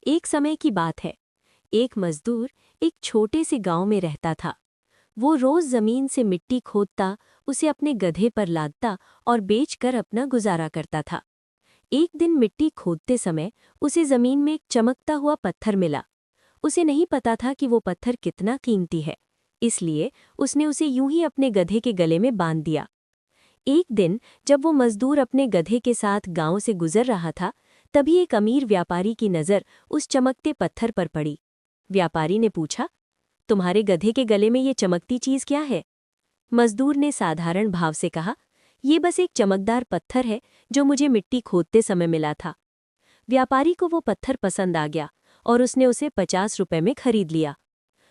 एक समय की बात है। एक मजदूर एक छोटे से गांव में रहता था। वो रोज जमीन से मिट्टी खोदता, उसे अपने गधे पर लादता और बेचकर अपना गुजारा करता था। एक दिन मिट्टी खोदते समय उसे जमीन में एक चमकता हुआ पत्थर मिला। उसे नहीं पता था कि वो पत्थर कितना कीमती है, इसलिए उसने उसे यूं ही अपने गधे के गले में बांध दिया। एक दिन जब वो मजदूर अपने गधे के साथ गांव से गुजर रहा था, तभी एक अमीर व्यापारी की नज़र उस चमकते पत्थर पर पड़ी। व्यापारी ने पूछा, तुम्हारे गधे के गले में ये चमकती चीज क्या है? मजदूर ने साधारण भाव से कहा, ये बस एक चमकदार पत्थर है जो मुझे मिट्टी खोदते समय मिला था। व्यापारी को वो पत्थर पसंद आ गया और उसने उसे 50 रुपए में खरीद लिया।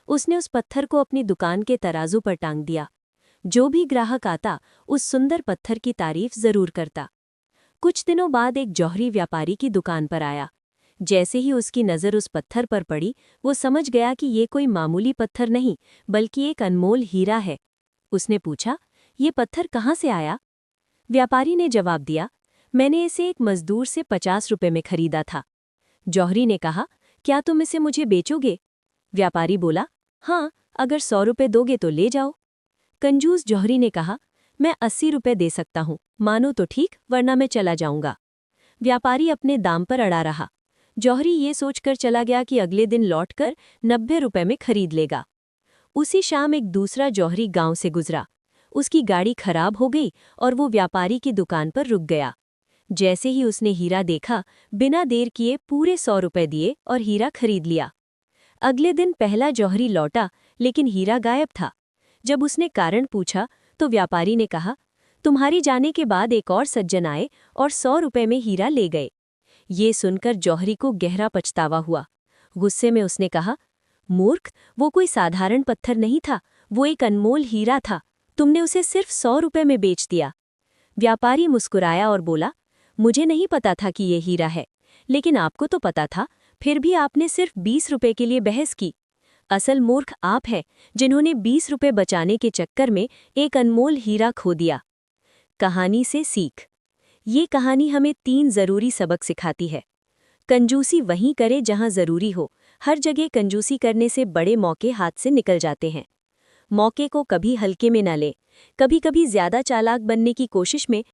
उसने उस पत्थर को अपनी दुकान के तराजू पर टांग दिया। जो भी ग्राहक आता उस सुंदर पत्थर की तारीफ जरूर करता। कुछ दिनों बाद एक जौहरी व्यापारी की दुकान पर आया। जैसे ही उसकी नज़र उस पत्थर पर पड़ी, वो समझ गया कि ये कोई मामूली पत्थर नहीं, बल्कि एक अनमोल हीरा है। उसने पूछा, ये पत्थर कहाँ से आया? व्यापारी ने जवाब दिया, मैंने इसे एक मजदूर से 50 रुपए में खरीदा था। जौहरी ने कहा, क्या तुम इसे मुझे बेचोगे? व्यापारी बोला, हाँ, अगर 100 रुपए दोगे तो ले जाओ। कंजूस जौहरी ने कहा, मैं 80 रुपए दे सकता हूँ, मानो तो ठीक, वरना मैं चला जाऊंगा। व्यापारी अपने दाम पर अड़ा रहा। जौहरी ये सोचकर चला गया कि अगले दिन लौटकर 90 रुपए में खरीद लेगा। उसी शाम एक दूसरा जौहरी गांव से गुजरा। उसकी गाड़ी खराब हो गई और वो व्यापारी की दुकान पर रुक गया। जैसे ही उसने हीरा देखा, बिना देर किए पूरे 100 रुपए दिए और हीरा खरीद लिया। अगले दिन पहला जौहरी लौटा, लेकिन हीरा गायब था। जब उसने कारण पूछा तो व्यापारी ने कहा, तुम्हारी जाने के बाद एक और सज्जन आए और 100 रुपए में हीरा ले गए। ये सुनकर जौहरी को गहरा पछतावा हुआ। गुस्से में उसने कहा, मूर्ख, वो कोई साधारण पत्थर नहीं था, वो एक अनमोल हीरा था। तुमने उसे सिर्फ 100 रुपए में बेच दिया। व्यापारी मुस्कुराया और बोला, मुझे नहीं पता था कि ये हीरा है, लेकिन आपको तो पता था, फिर भी आपने सिर्फ 20 रुपए के लिए बहस की। असल मूर्ख आप है, जिन्होंने 20 रुपए बचाने के चक्कर में एक अनमोल हीरा खो दिया। कहानी से सीख। ये कहानी हमें 3 जरूरी सबक सिखाती है। कंजूसी वहीं करे जहां जरूरी हो। हर जगह कंजूसी करने से बड़े मौके हाथ से निकल जाते हैं। मौके को कभी हल्के में न लें। कभी कभी ज्यादा चालाक बनने की कोशिश में